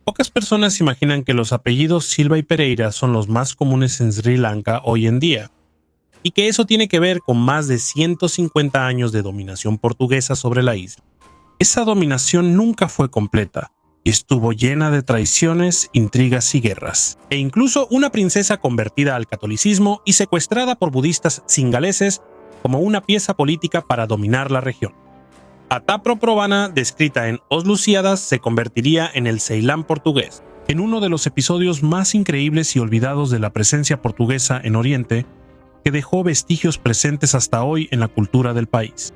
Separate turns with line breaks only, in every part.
Pocas personas imaginan que los apellidos Silva y Pereira son los más comunes en Sri Lanka hoy en día, y que eso tiene que ver con más de 150 años de dominación portuguesa sobre la isla. Esa dominación nunca fue completa, y estuvo llena de traiciones, intrigas y guerras, e incluso una princesa convertida al catolicismo y secuestrada por budistas singaleses como una pieza política para dominar la región. Atapro Provana, descrita en Os Lusíadas, se convertiría en el Ceilán portugués. En uno de los episodios más increíbles y olvidados de la presencia portuguesa en Oriente, que dejó vestigios presentes hasta hoy en la cultura del país.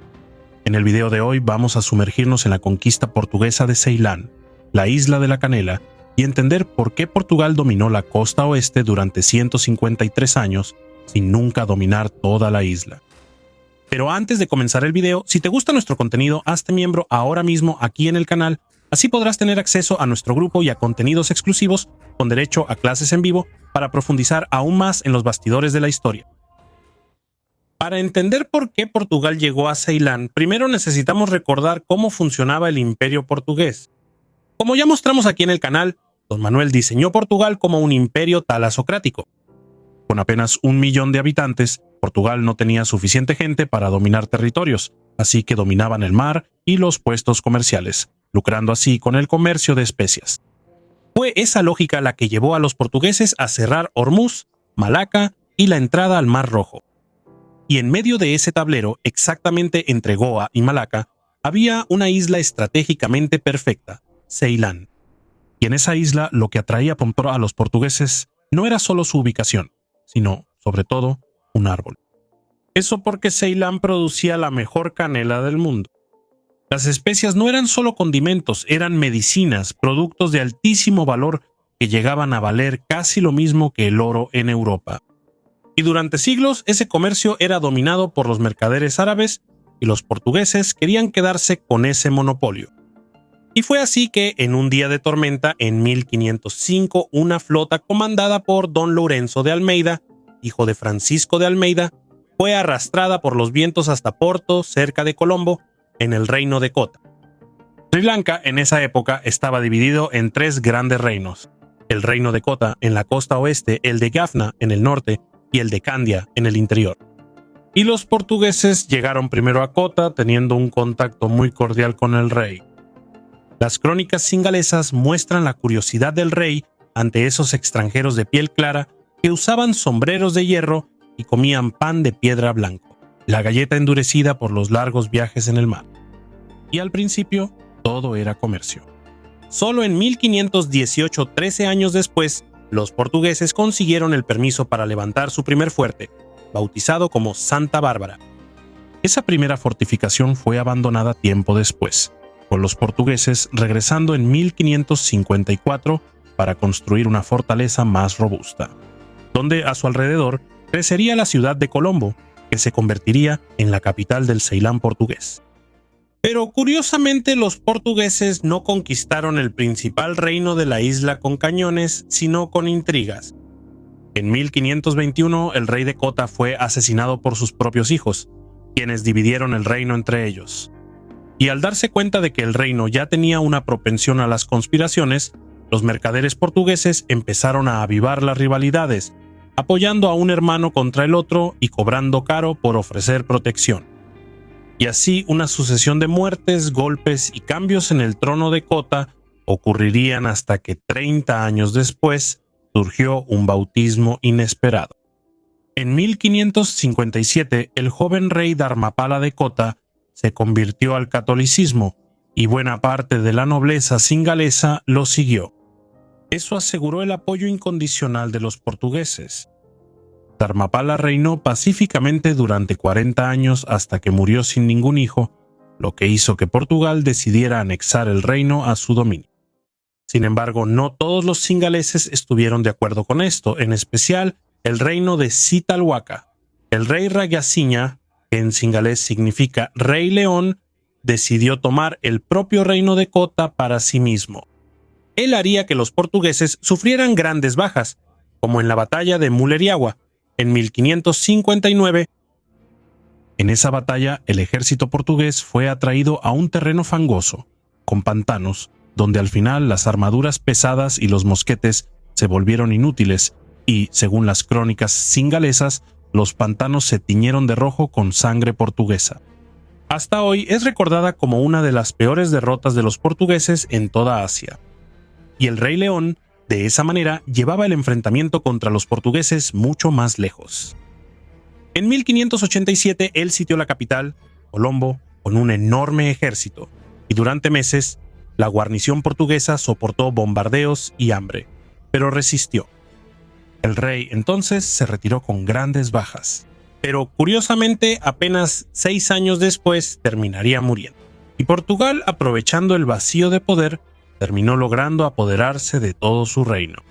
En el video de hoy vamos a sumergirnos en la conquista portuguesa de Ceilán, la isla de la canela, y entender por qué Portugal dominó la costa oeste durante 153 años sin nunca dominar toda la isla. Pero antes de comenzar el video, si te gusta nuestro contenido, hazte miembro ahora mismo aquí en el canal, así podrás tener acceso a nuestro grupo y a contenidos exclusivos con derecho a clases en vivo para profundizar aún más en los bastidores de la historia. Para entender por qué Portugal llegó a Ceilán, primero necesitamos recordar cómo funcionaba el Imperio portugués. Como ya mostramos aquí en el canal, Don Manuel diseñó Portugal como un imperio talasocrático. Con apenas 1 millón de habitantes, Portugal no tenía suficiente gente para dominar territorios, así que dominaban el mar y los puestos comerciales, lucrando así con el comercio de especias. Fue esa lógica la que llevó a los portugueses a cerrar Hormuz, Malaca y la entrada al Mar Rojo. Y en medio de ese tablero, exactamente entre Goa y Malaca, había una isla estratégicamente perfecta, Ceilán. Y en esa isla lo que atraía a los portugueses no era solo su ubicación, sino, sobre todo, un árbol. Eso porque Ceilán producía la mejor canela del mundo. Las especias no eran solo condimentos, eran medicinas, productos de altísimo valor que llegaban a valer casi lo mismo que el oro en Europa. Y durante siglos ese comercio era dominado por los mercaderes árabes y los portugueses querían quedarse con ese monopolio. Y fue así que, en un día de tormenta, en 1505, una flota comandada por Don Lourenço de Almeida, hijo de Francisco de Almeida, fue arrastrada por los vientos hasta Porto, cerca de Colombo, en el reino de Kota. Sri Lanka en esa época estaba dividido en 3 grandes reinos: el reino de Kota en la costa oeste, el de Jaffna en el norte y el de Candia en el interior. Y los portugueses llegaron primero a Kota, teniendo un contacto muy cordial con el rey. Las crónicas singalesas muestran la curiosidad del rey ante esos extranjeros de piel clara que usaban sombreros de hierro y comían pan de piedra blanco, la galleta endurecida por los largos viajes en el mar. Y al principio, todo era comercio. Solo en 1518, 13 años después, los portugueses consiguieron el permiso para levantar su primer fuerte, bautizado como Santa Bárbara. Esa primera fortificación fue abandonada tiempo después, con los portugueses regresando en 1554 para construir una fortaleza más robusta, donde a su alrededor crecería la ciudad de Colombo, que se convertiría en la capital del Ceilán portugués. Pero curiosamente los portugueses no conquistaron el principal reino de la isla con cañones, sino con intrigas. En 1521 el rey de Kota fue asesinado por sus propios hijos, quienes dividieron el reino entre ellos. Y al darse cuenta de que el reino ya tenía una propensión a las conspiraciones, los mercaderes portugueses empezaron a avivar las rivalidades, apoyando a un hermano contra el otro y cobrando caro por ofrecer protección. Y así una sucesión de muertes, golpes y cambios en el trono de Kota ocurrirían hasta que 30 años después surgió un bautismo inesperado. En 1557, el joven rey Dharmapala de Kota se convirtió al catolicismo y buena parte de la nobleza singalesa lo siguió. Eso aseguró el apoyo incondicional de los portugueses. Dharmapala reinó pacíficamente durante 40 años hasta que murió sin ningún hijo, lo que hizo que Portugal decidiera anexar el reino a su dominio. Sin embargo, no todos los singaleses estuvieron de acuerdo con esto, en especial el reino de Sitalhuaca. El rey Rayasiña, que en singalés significa Rey León, decidió tomar el propio reino de Kota para sí mismo. Él haría que los portugueses sufrieran grandes bajas, como en la batalla de Muleriagua, en 1559. En esa batalla, el ejército portugués fue atraído a un terreno fangoso, con pantanos, donde al final las armaduras pesadas y los mosquetes se volvieron inútiles y, según las crónicas singalesas, los pantanos se tiñeron de rojo con sangre portuguesa. Hasta hoy es recordada como una de las peores derrotas de los portugueses en toda Asia. Y el Rey León, de esa manera, llevaba el enfrentamiento contra los portugueses mucho más lejos. En 1587 él sitió la capital, Colombo, con un enorme ejército, y durante meses la guarnición portuguesa soportó bombardeos y hambre, pero resistió. El rey entonces se retiró con grandes bajas, pero curiosamente apenas 6 años después terminaría muriendo. Y Portugal, aprovechando el vacío de poder, terminó logrando apoderarse de todo su reino.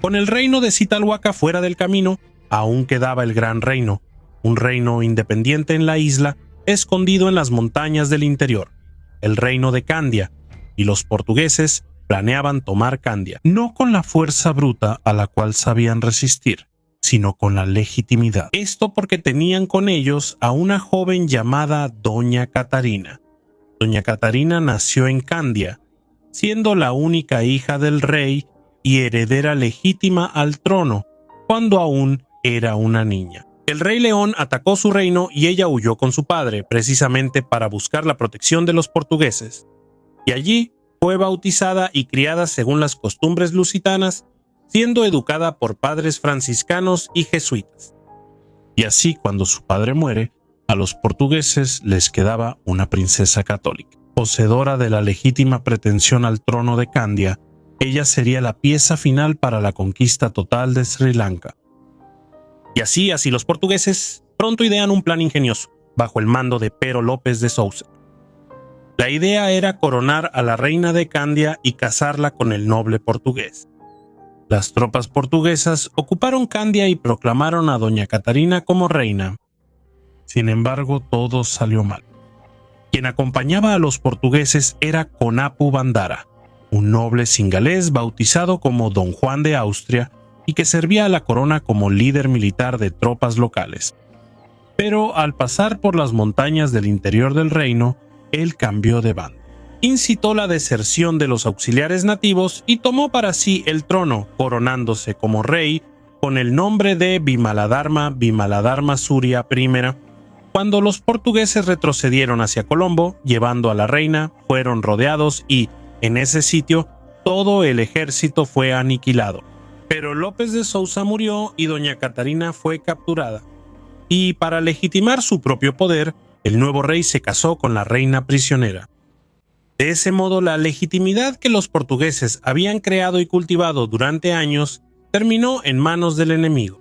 Con el reino de Citalhuaca fuera del camino, aún quedaba el Gran Reino, un reino independiente en la isla, escondido en las montañas del interior, el reino de Candia, y los portugueses planeaban tomar Candia, no con la fuerza bruta a la cual sabían resistir, sino con la legitimidad. Esto porque tenían con ellos a una joven llamada Doña Catarina. Doña Catarina nació en Candia, siendo la única hija del rey y heredera legítima al trono, cuando aún era una niña. El Rey León atacó su reino y ella huyó con su padre, precisamente para buscar la protección de los portugueses. Y allí fue bautizada y criada según las costumbres lusitanas, siendo educada por padres franciscanos y jesuitas. Y así, cuando su padre muere, a los portugueses les quedaba una princesa católica. Poseedora de la legítima pretensión al trono de Candia, ella sería la pieza final para la conquista total de Sri Lanka. Y así los portugueses pronto idean un plan ingenioso, bajo el mando de Pero López de Sousa. La idea era coronar a la reina de Candia y casarla con el noble portugués. Las tropas portuguesas ocuparon Candia y proclamaron a Doña Catarina como reina. Sin embargo, todo salió mal. Quien acompañaba a los portugueses era Konapu Bandara, un noble singalés bautizado como Don Juan de Austria y que servía a la corona como líder militar de tropas locales. Pero al pasar por las montañas del interior del reino, él cambió de bando. Incitó la deserción de los auxiliares nativos y tomó para sí el trono, coronándose como rey con el nombre de Vimaladharma Surya I. Cuando los portugueses retrocedieron hacia Colombo, llevando a la reina, fueron rodeados y, en ese sitio, todo el ejército fue aniquilado. Pero López de Sousa murió y Doña Catarina fue capturada. Y para legitimar su propio poder, el nuevo rey se casó con la reina prisionera. De ese modo, la legitimidad que los portugueses habían creado y cultivado durante años terminó en manos del enemigo.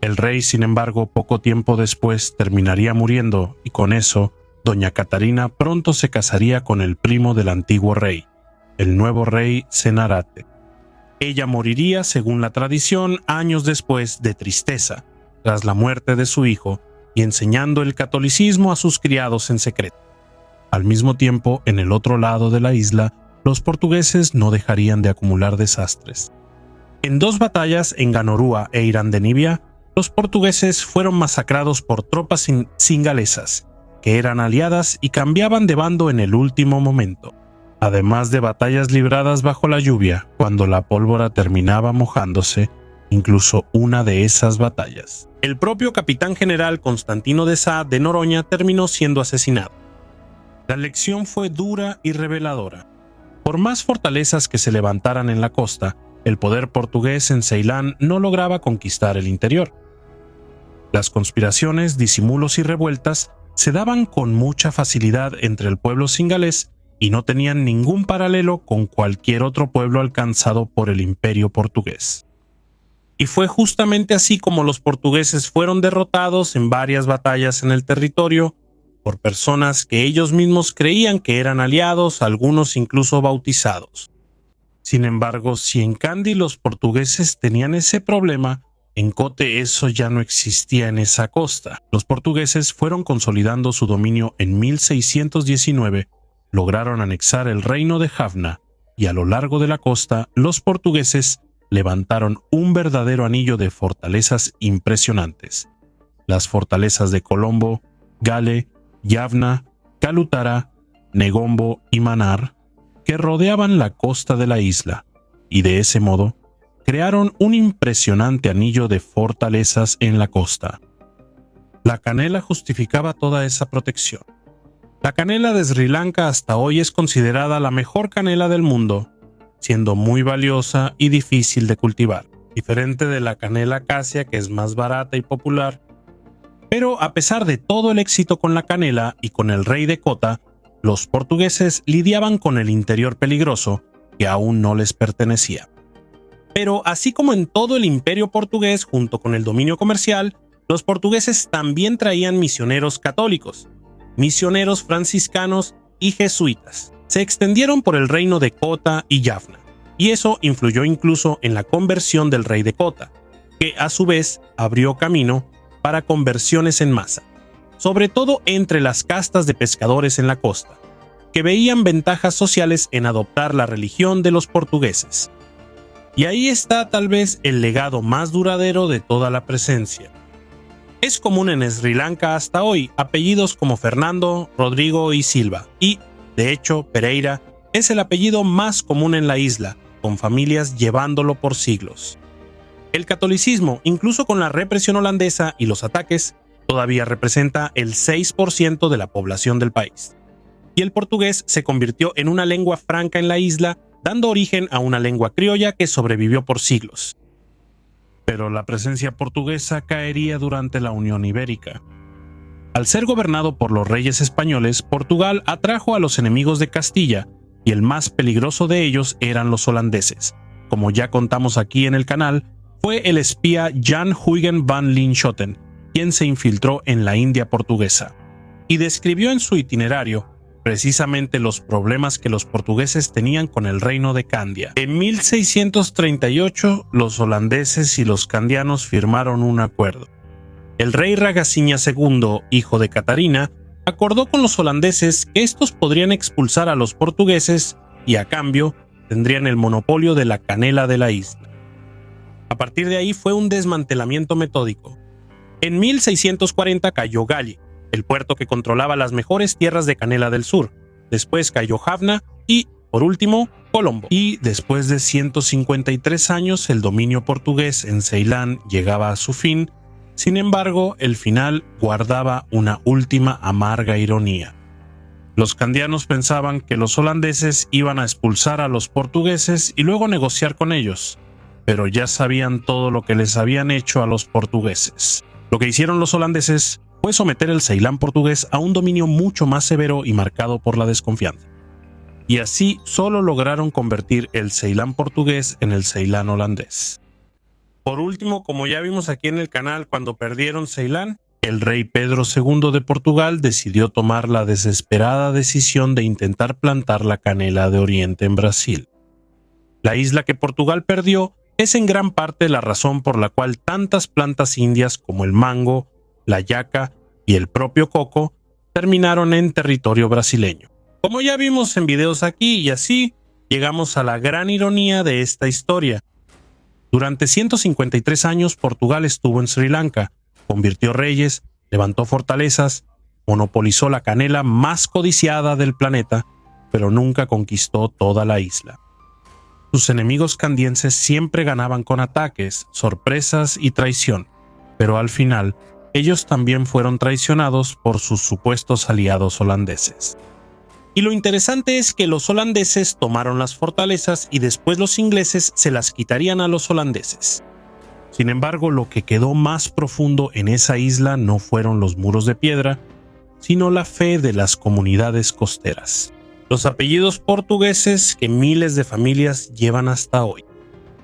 El rey, sin embargo, poco tiempo después terminaría muriendo y con eso, Doña Catarina pronto se casaría con el primo del antiguo rey, el nuevo rey Senarate. Ella moriría, según la tradición, años después de tristeza, tras la muerte de su hijo, y enseñando el catolicismo a sus criados en secreto. Al mismo tiempo, en el otro lado de la isla, los portugueses no dejarían de acumular desastres. En 2 batallas en Ganorúa e Irandenibia, los portugueses fueron masacrados por tropas singalesas, que eran aliadas y cambiaban de bando en el último momento. Además de batallas libradas bajo la lluvia, cuando la pólvora terminaba mojándose, incluso una de esas batallas. El propio capitán general Constantino de Sá de Noroña terminó siendo asesinado. La lección fue dura y reveladora. Por más fortalezas que se levantaran en la costa, el poder portugués en Ceilán no lograba conquistar el interior. Las conspiraciones, disimulos y revueltas se daban con mucha facilidad entre el pueblo singalés y no tenían ningún paralelo con cualquier otro pueblo alcanzado por el imperio portugués. Y fue justamente así como los portugueses fueron derrotados en varias batallas en el territorio por personas que ellos mismos creían que eran aliados, algunos incluso bautizados. Sin embargo, si en Kandy los portugueses tenían ese problema, en Kotte eso ya no existía en esa costa. Los portugueses fueron consolidando su dominio en 1619, lograron anexar el reino de Jaffna y a lo largo de la costa los portugueses levantaron un verdadero anillo de fortalezas impresionantes. Las fortalezas de Colombo, Gale, Jaffna, Calutara, Negombo y Manar, que rodeaban la costa de la isla, y de ese modo crearon un impresionante anillo de fortalezas en la costa. La canela justificaba toda esa protección. La canela de Sri Lanka hasta hoy es considerada la mejor canela del mundo, siendo muy valiosa y difícil de cultivar, diferente de la canela acacia, que es más barata y popular. Pero a pesar de todo el éxito con la canela y con el rey de Kota, los portugueses lidiaban con el interior peligroso que aún no les pertenecía. Pero así como en todo el imperio portugués, junto con el dominio comercial, los portugueses también traían misioneros católicos, misioneros franciscanos y jesuitas. Se extendieron por el reino de Kota y Jaffna, y eso influyó incluso en la conversión del rey de Kota, que a su vez abrió camino para conversiones en masa, sobre todo entre las castas de pescadores en la costa, que veían ventajas sociales en adoptar la religión de los portugueses. Y ahí está tal vez el legado más duradero de toda la presencia. Es común en Sri Lanka hasta hoy apellidos como Fernando, Rodrigo y Silva, y, de hecho, Pereira es el apellido más común en la isla, con familias llevándolo por siglos. El catolicismo, incluso con la represión holandesa y los ataques, todavía representa el 6% de la población del país. Y el portugués se convirtió en una lengua franca en la isla, dando origen a una lengua criolla que sobrevivió por siglos. Pero la presencia portuguesa caería durante la Unión Ibérica. Al ser gobernado por los reyes españoles, Portugal atrajo a los enemigos de Castilla, y el más peligroso de ellos eran los holandeses. Como ya contamos aquí en el canal, fue el espía Jan Huygen van Linschoten, quien se infiltró en la India portuguesa, y describió en su itinerario precisamente los problemas que los portugueses tenían con el reino de Candia. En 1638, los holandeses y los candianos firmaron un acuerdo. El rey Raghasinha II, hijo de Catarina, acordó con los holandeses que estos podrían expulsar a los portugueses y a cambio tendrían el monopolio de la canela de la isla. A partir de ahí fue un desmantelamiento metódico. En 1640 cayó Galle, el puerto que controlaba las mejores tierras de canela del sur. Después cayó Jaffna y, por último, Colombo. Y después de 153 años, el dominio portugués en Ceilán llegaba a su fin. Sin embargo, el final guardaba una última amarga ironía. Los candianos pensaban que los holandeses iban a expulsar a los portugueses y luego negociar con ellos, pero ya sabían todo lo que les habían hecho a los portugueses. Lo que hicieron los holandeses fue someter el Ceilán portugués a un dominio mucho más severo y marcado por la desconfianza. Y así solo lograron convertir el Ceilán portugués en el Ceilán holandés. Por último, como ya vimos aquí en el canal, cuando perdieron Ceilán, el rey Pedro II de Portugal decidió tomar la desesperada decisión de intentar plantar la canela de Oriente en Brasil. La isla que Portugal perdió es en gran parte la razón por la cual tantas plantas indias como el mango, la yaca y el propio coco terminaron en territorio brasileño. Como ya vimos en videos aquí, y así llegamos a la gran ironía de esta historia. Durante 153 años Portugal estuvo en Sri Lanka, convirtió reyes, levantó fortalezas, monopolizó la canela más codiciada del planeta, pero nunca conquistó toda la isla. Sus enemigos candienses siempre ganaban con ataques, sorpresas y traición, pero al final ellos también fueron traicionados por sus supuestos aliados holandeses. Y lo interesante es que los holandeses tomaron las fortalezas y después los ingleses se las quitarían a los holandeses. Sin embargo, lo que quedó más profundo en esa isla no fueron los muros de piedra, sino la fe de las comunidades costeras. Los apellidos portugueses que miles de familias llevan hasta hoy.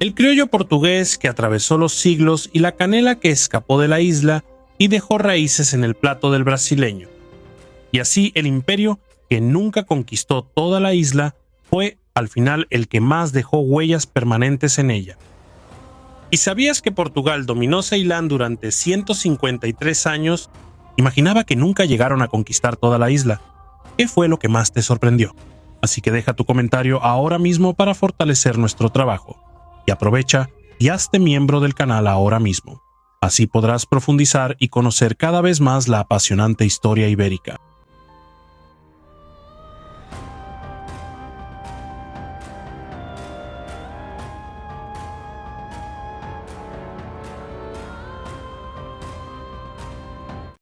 El criollo portugués que atravesó los siglos y la canela que escapó de la isla y dejó raíces en el plato del brasileño. Y así el imperio, que nunca conquistó toda la isla, fue al final el que más dejó huellas permanentes en ella. ¿Y sabías que Portugal dominó Ceilán durante 153 años? Imaginaba que nunca llegaron a conquistar toda la isla. ¿Qué fue lo que más te sorprendió? Así que deja tu comentario ahora mismo para fortalecer nuestro trabajo. Y aprovecha y hazte miembro del canal ahora mismo. Así podrás profundizar y conocer cada vez más la apasionante historia ibérica.